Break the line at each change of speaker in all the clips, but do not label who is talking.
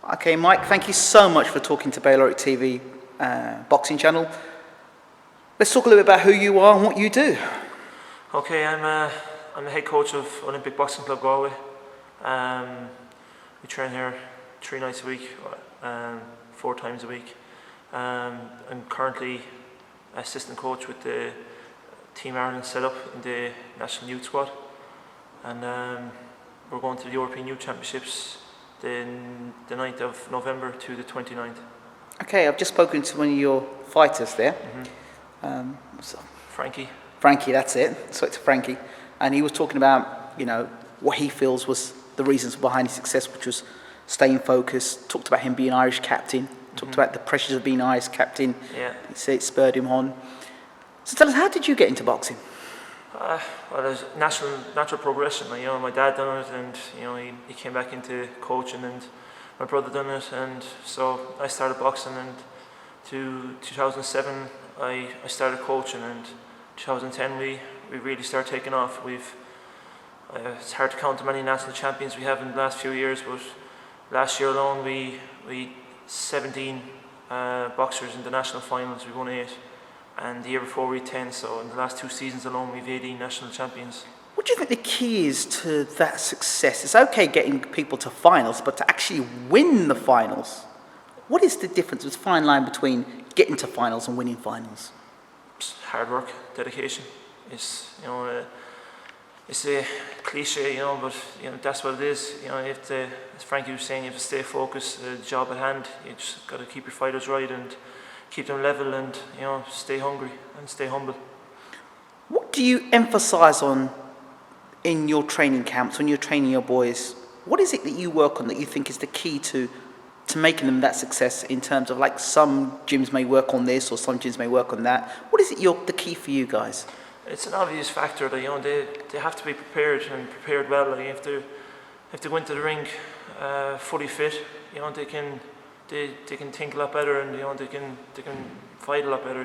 Okay, Mike, thank you so much for talking to Bayloric TV boxing channel. Let's talk a little bit about who you are and what you do.
Okay, I'm the head coach of Olympic Boxing Club Galway. We train here 3 nights a week, 4 times a week. I'm currently assistant coach with the Team Ireland setup in the National Youth Squad, and we're going to the European Youth Championships the 9th of November to the 29th.
Okay, I've just spoken to one of your fighters there. Frankie, that's it. So it's Frankie, and he was talking about what he feels was the reasons behind his success, which was staying focused. Talked about him being Irish captain. Talked about the pressures of being Irish captain.
Yeah.
He said it spurred him on. So tell us, how did you get into boxing?
Well, there's natural progression. My dad done it, and he came back into coaching, and my brother done it, and so I started boxing. And to 2007, I started coaching, and 2010 we really started taking off. It's hard to count how many national champions we have in the last few years, but last year alone we 17 boxers in the national finals. We won 8. And the year before we had 10, so in the last 2 seasons alone we've 18 national champions.
What do you think the key is to that success? It's okay getting people to finals, but to actually win the finals, what is the difference? There's a fine line between getting to finals and winning finals.
It's hard work, dedication. It's it's a cliche, but that's what it is. You have to, as Frankie was saying, you have to stay focused. The job at hand. You just got to keep your fighters right and keep them level, and stay hungry and stay humble.
What do you emphasise on in your training camps when you're training your boys? What is it that you work on that you think is the key to making them that success, in terms of, like, some gyms may work on this or some gyms may work on that? What is it the key for you guys?
It's an obvious factor that they have to be prepared, and prepared well. If they go into the ring fully fit, they can think a lot better, and they can fight a lot better.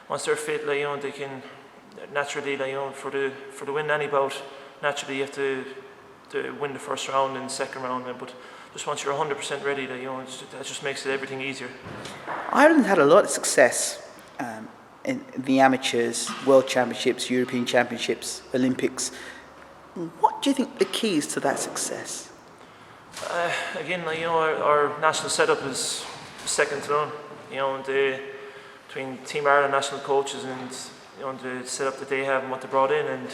Once they're fit, they can naturally, for the win any bout, naturally you have to win the first round and second round. But just once you're 100% ready, that just makes everything easier.
Ireland had a lot of success in the amateurs, World Championships, European Championships, Olympics. What do you think the key is to that success?
Again, our national setup is second to none. Between Team Ireland national coaches and the setup that they have and what they brought in, and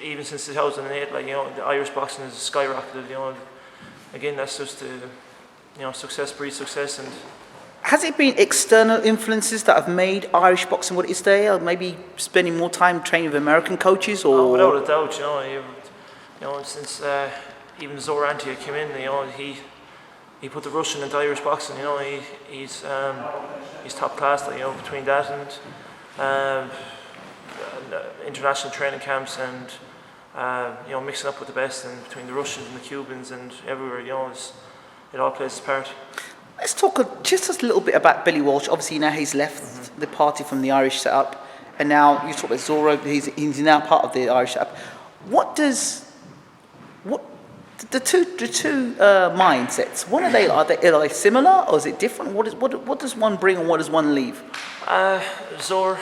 even since 2008, the Irish boxing has skyrocketed. Again, that's just success breeds success. And
has it been external influences that have made Irish boxing what it is today, or maybe spending more time training with American coaches? Or
without a doubt, since even Zorantia came in, he put the Russian into Irish boxing. He's top class. Between that and international training camps, and mixing up with the best, and between the Russians and the Cubans and everywhere, it all plays its part.
Let's talk just a little bit about Billy Walsh. Obviously now he's left the party from the Irish setup, and now you talk about Zorro. He's now part of the Irish setup. The two mindsets? What are they? Are they similar, or is it different? What does one bring and what does one leave?
Zor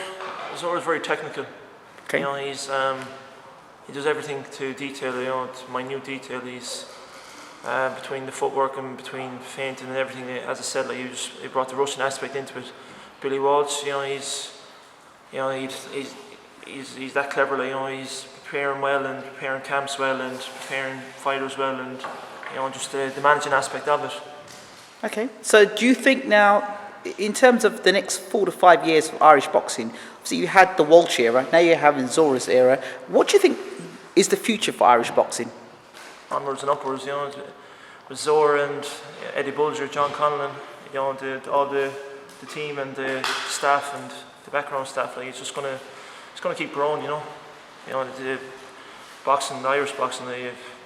is very technical.
Okay.
He does everything to detail. To minute detail. He's between the footwork and between feinting and everything. As I said, he brought the Russian aspect into it. Billy Walsh, he's that clever. He's preparing well and preparing camps well and preparing fighters well, and just the managing aspect of it.
Okay, so do you think now, in terms of the next 4 to 5 years of Irish boxing, obviously you had the Walsh era, now you're having Zora's era, what do you think is the future for Irish boxing?
Onwards and upwards, with Zora and Eddie Bulger, John Conlon, all the team and the staff and the background staff, it's gonna keep growing, the boxing, the Irish boxing,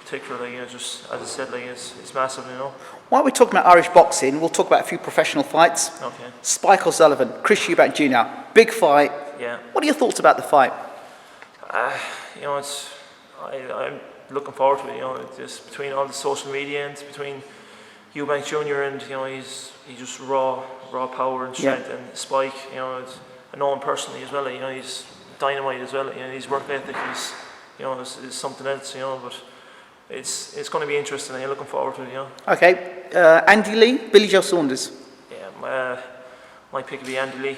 particularly, just as I said, it's massive,
While we're talking about Irish boxing, we'll talk about a few professional fights.
Okay.
Spike O'Sullivan, Chris Eubank Jr., big fight.
Yeah.
What are your thoughts about the fight?
I'm looking forward to it. You know, just between all the social media and between Eubank Jr. and he's just raw power and strength and spike. You know, I know him personally as well. You know, he's dynamite as well. You know, his work ethic is something else. You know, but it's going to be interesting. I'm looking forward to it. You know.
Okay, Andy Lee, Billy Joe Saunders.
Yeah, my pick would be Andy Lee.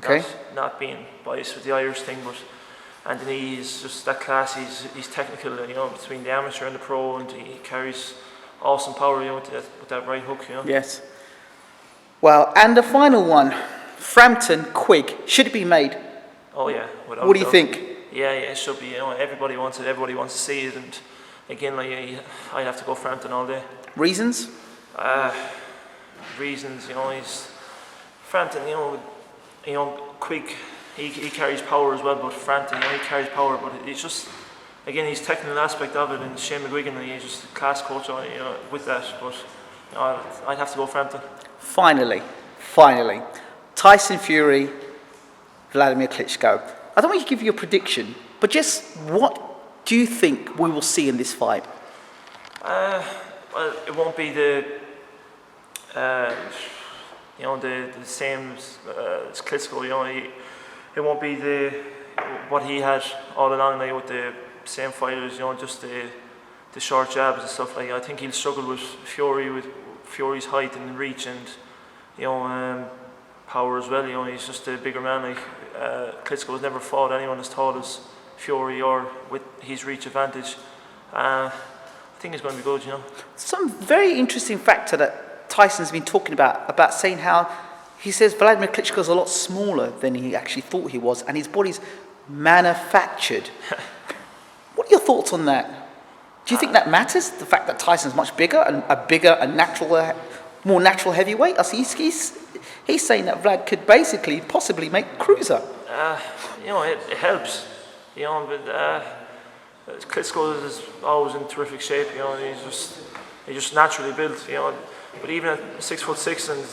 Okay.
Not being biased with the Irish thing, but Andy Lee is just that class. He's technical. You know, between the amateur and the pro, and he carries awesome power. You know, with that right hook. You know.
Yes. Well, and the final one, Frampton Quigg. Should it be made?
Oh yeah.
What do you think?
Yeah, it should be. You know, everybody wants it. Everybody wants to see it. And again, I'd have to go Frampton all day.
Reasons?
Reasons. You know, he's Frampton. You know, Quigg. He carries power as well, but Frampton, he carries power. But it's just, again, his technical aspect of it. And Shane McGuigan, he's just a class coach. With that. But I'd have to go Frampton.
Finally, Tyson Fury, Vladimir Klitschko. I don't want you to give your prediction, but just what do you think we will see in this fight?
Well, it won't be the same as Klitschko. You know, it won't be what he had all along with the same fighters. You know, just the short jabs and stuff like that. I think he'll struggle with Fury's height and reach and power as well. You know, he's just a bigger man. Like Klitschko's never fought anyone as tall as Fury or with his reach advantage. I think it's going to be good. You know,
some very interesting factor that Tyson's been talking about saying how he says Vladimir Klitschko's a lot smaller than he actually thought he was, and his body's manufactured. What are your thoughts on that? Do you think that matters? The fact that Tyson's much bigger and more natural heavyweight. He's saying that Vlad could basically possibly make cruiser.
You know, it helps. You know, but Klitschko is always in terrific shape. You know, he's just naturally built. You know, but even at 6'6" and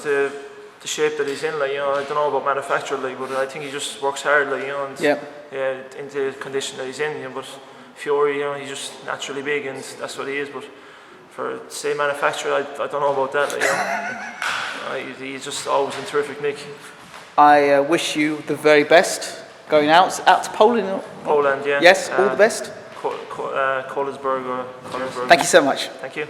the shape that he's in, like, you know, I don't know about manufacture, like, but I think he just works hard, like, you know, and into the condition that he's in. You know, but Fury, you know, he's just naturally big, and that's what he is. But for say manufacturer, I don't know about that. Like, you know, he's just always in terrific nick.
I wish you the very best going out to Poland.
Poland, yeah.
Yes, all the best.
Kolisberg or Kolisberg.
Thank you so much.
Thank you.